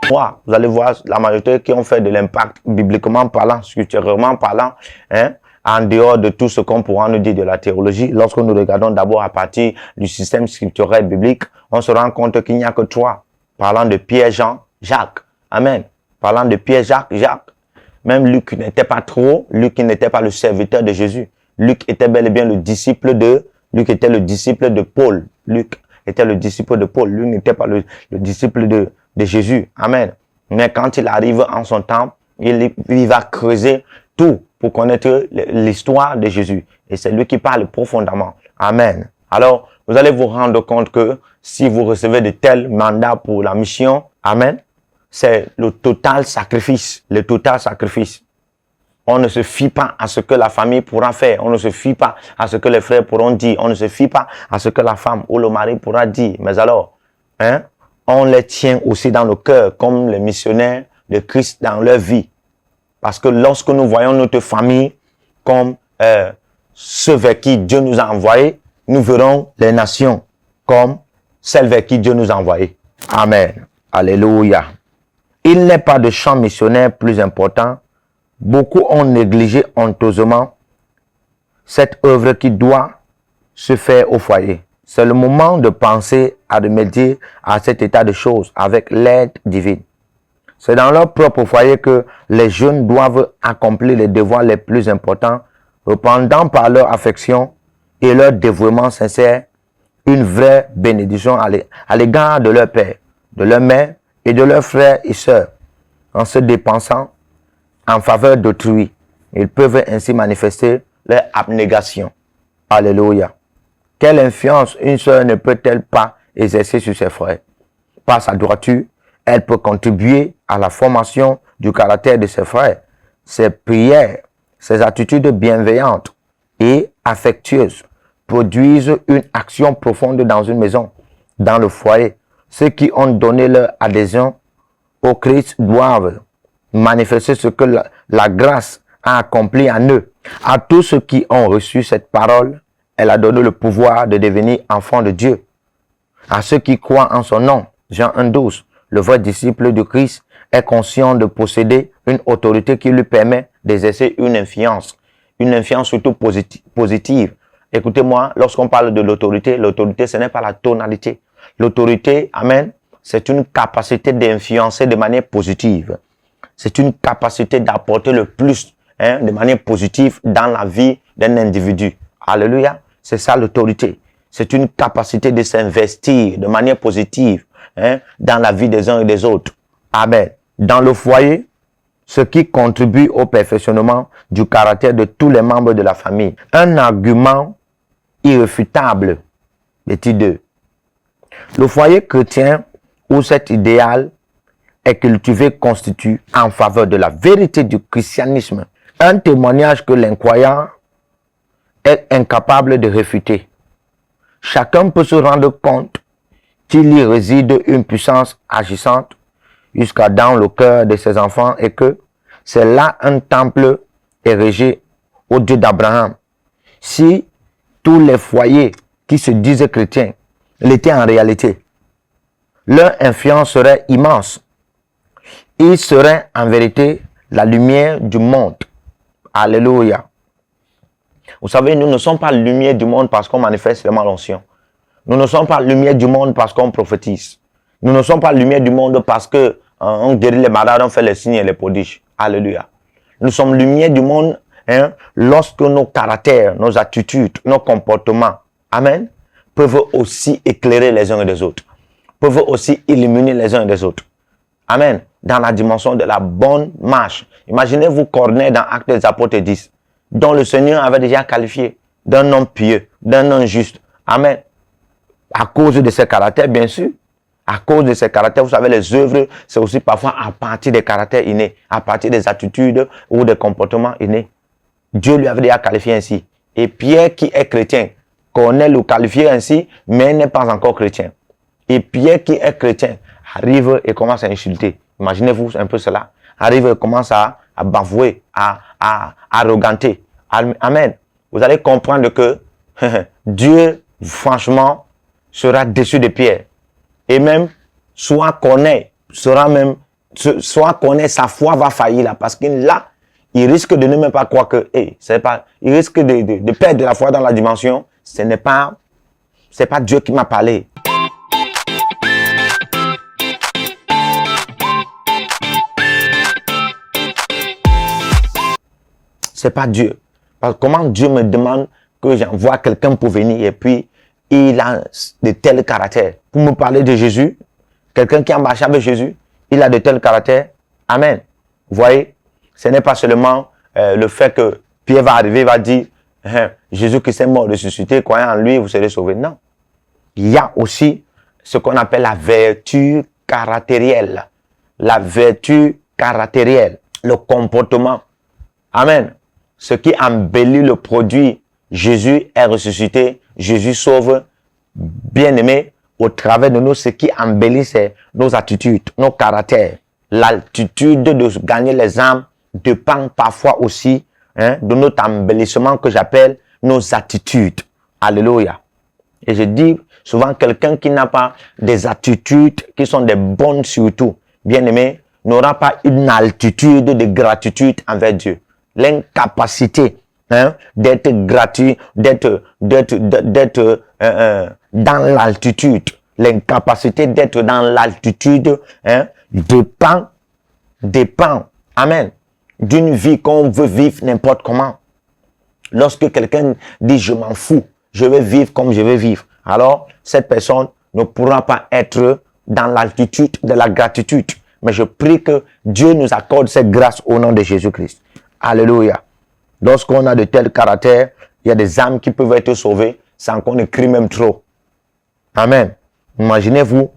Vous allez voir la majorité qui ont fait de l'impact bibliquement parlant, scripturairement parlant, hein, en dehors de tout ce qu'on pourra nous dire de la théologie. Lorsque nous regardons d'abord à partir du système scripturel biblique, on se rend compte qu'il n'y a que 3. Parlant de Pierre, Jean, Jacques. Amen. Parlant de Pierre, Jacques. Même Luc n'était pas trop. Luc n'était pas le serviteur de Jésus. Luc était bel et bien le disciple de Paul. Luc était le disciple de Paul. Luc n'était pas le disciple de Jésus. Amen. Mais quand il arrive en son temps, il va creuser tout pour connaître l'histoire de Jésus. Et c'est lui qui parle profondément. Amen. Alors, vous allez vous rendre compte que si vous recevez de tels mandats pour la mission, amen, c'est le total sacrifice. Le total sacrifice. On ne se fie pas à ce que la famille pourra faire. On ne se fie pas à ce que les frères pourront dire. On ne se fie pas à ce que la femme ou le mari pourra dire. Mais alors, hein, on les tient aussi dans le cœur comme les missionnaires de Christ dans leur vie. Parce que lorsque nous voyons notre famille comme ceux vers qui Dieu nous a envoyés, nous verrons les nations comme celles vers qui Dieu nous a envoyés. Amen. Alléluia. Il n'est pas de champ missionnaire plus important. Beaucoup ont négligé honteusement cette œuvre qui doit se faire au foyer. C'est le moment de penser à remédier à cet état de choses avec l'aide divine. C'est dans leur propre foyer que les jeunes doivent accomplir les devoirs les plus importants, répandant par leur affection et leur dévouement sincère une vraie bénédiction à l'égard de leur père, de leur mère et de leurs frères et sœurs. En se dépensant en faveur d'autrui, ils peuvent ainsi manifester leur abnégation. Alléluia. Quelle influence une sœur ne peut-elle pas exercer sur ses frères? Par sa droiture, elle peut contribuer à la formation du caractère de ses frères. Ses prières, ses attitudes bienveillantes et affectueuses produisent une action profonde dans une maison, dans le foyer. Ceux qui ont donné leur adhésion au Christ doivent manifester ce que la grâce a accompli en eux. À tous ceux qui ont reçu cette parole, elle a donné le pouvoir de devenir enfants de Dieu. À ceux qui croient en son nom, Jean 1,12, le vrai disciple de Christ est conscient de posséder une autorité qui lui permet d'exercer une influence surtout positive. Écoutez-moi, lorsqu'on parle de l'autorité, ce n'est pas la tonalité. L'autorité, amen, c'est une capacité d'influencer de manière positive. C'est une capacité d'apporter le plus de manière positive dans la vie d'un individu. Alléluia. C'est ça l'autorité. C'est une capacité de s'investir de manière positive dans la vie des uns et des autres. Amen. Dans le foyer, ce qui contribue au perfectionnement du caractère de tous les membres de la famille. Un argument irréfutable. Petit 2. Le foyer chrétien où cet idéal est cultivé constitue en faveur de la vérité du christianisme un témoignage que l'incroyant est incapable de réfuter. Chacun peut se rendre compte qu'il y réside une puissance agissante jusqu'à dans le cœur de ses enfants et que c'est là un temple érigé au Dieu d'Abraham. Si tous les foyers qui se disent chrétiens l'étaient en réalité, leur influence serait immense. Ils seraient en vérité la lumière du monde. Alléluia. Vous savez, nous ne sommes pas la lumière du monde parce qu'on manifeste seulement l'onction. Nous ne sommes pas la lumière du monde parce qu'on prophétise. Nous ne sommes pas la lumière du monde parce que on guérit les malades, on fait les signes et les prodiges. Alléluia. Nous sommes la lumière du monde lorsque nos caractères, nos attitudes, nos comportements, amen, peuvent aussi éclairer les uns et les autres. Peuvent aussi illuminer les uns et les autres. Amen. Dans la dimension de la bonne marche. Imaginez-vous Corneille dans Actes des Apôtres 10, dont le Seigneur avait déjà qualifié d'un homme pieux, d'un homme juste. Amen. À cause de ses caractères, bien sûr. À cause de ses caractères, vous savez, les œuvres, c'est aussi parfois à partir des caractères innés, à partir des attitudes ou des comportements innés. Dieu lui avait déjà qualifié ainsi. Et Pierre, qui est chrétien, Corneille le qualifié ainsi, mais n'est pas encore chrétien. Et Pierre, qui est chrétien, arrive et commence à insulter. Imaginez-vous un peu cela. Arrive et commence à bavouer, à arroganter. Amen. Vous allez comprendre que Dieu, franchement, sera déçu de Pierre. Et même, soit Corneille sera même soit connaît, sa foi va faillir là. Parce que là, il risque de ne même pas croire que, il risque de perdre la foi dans la dimension. C'est pas Dieu qui m'a parlé. C'est pas Dieu. Parce que comment Dieu me demande que j'envoie quelqu'un pour venir et puis il a de tels caractères. Pour me parler de Jésus, quelqu'un qui a marché avec Jésus, il a de tels caractères. Amen. Vous voyez, ce n'est pas seulement le fait que Pierre va arriver, va dire Jésus qui est mort, ressuscité, croyez en lui, vous serez sauvés. Non. Il y a aussi ce qu'on appelle la vertu caractérielle. La vertu caractérielle, le comportement. Amen. Ce qui embellit le produit, Jésus est ressuscité, Jésus sauve, bien-aimé, au travers de nous, ce qui embellit, c'est nos attitudes, nos caractères. L'altitude de gagner les âmes dépend parfois aussi de notre embellissement que j'appelle nos attitudes. Alléluia. Et je dis souvent, quelqu'un qui n'a pas des attitudes qui sont des bonnes surtout, bien-aimé, n'aura pas une altitude de gratitude envers Dieu. L'incapacité d'être gratuit, d'être dans l'altitude. L'incapacité d'être dans l'altitude dépend, amen, d'une vie qu'on veut vivre n'importe comment. Lorsque quelqu'un dit je m'en fous, je vais vivre comme je veux vivre, alors cette personne ne pourra pas être dans l'altitude de la gratitude. Mais je prie que Dieu nous accorde cette grâce au nom de Jésus-Christ. Alléluia. Lorsqu'on a de tels caractères, il y a des âmes qui peuvent être sauvées sans qu'on écrit même trop. Amen. Imaginez-vous,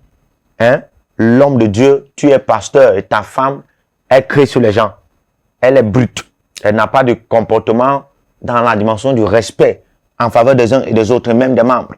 l'homme de Dieu, tu es pasteur et ta femme, elle crie sur les gens. Elle est brute. Elle n'a pas de comportement dans la dimension du respect en faveur des uns et des autres, même des membres.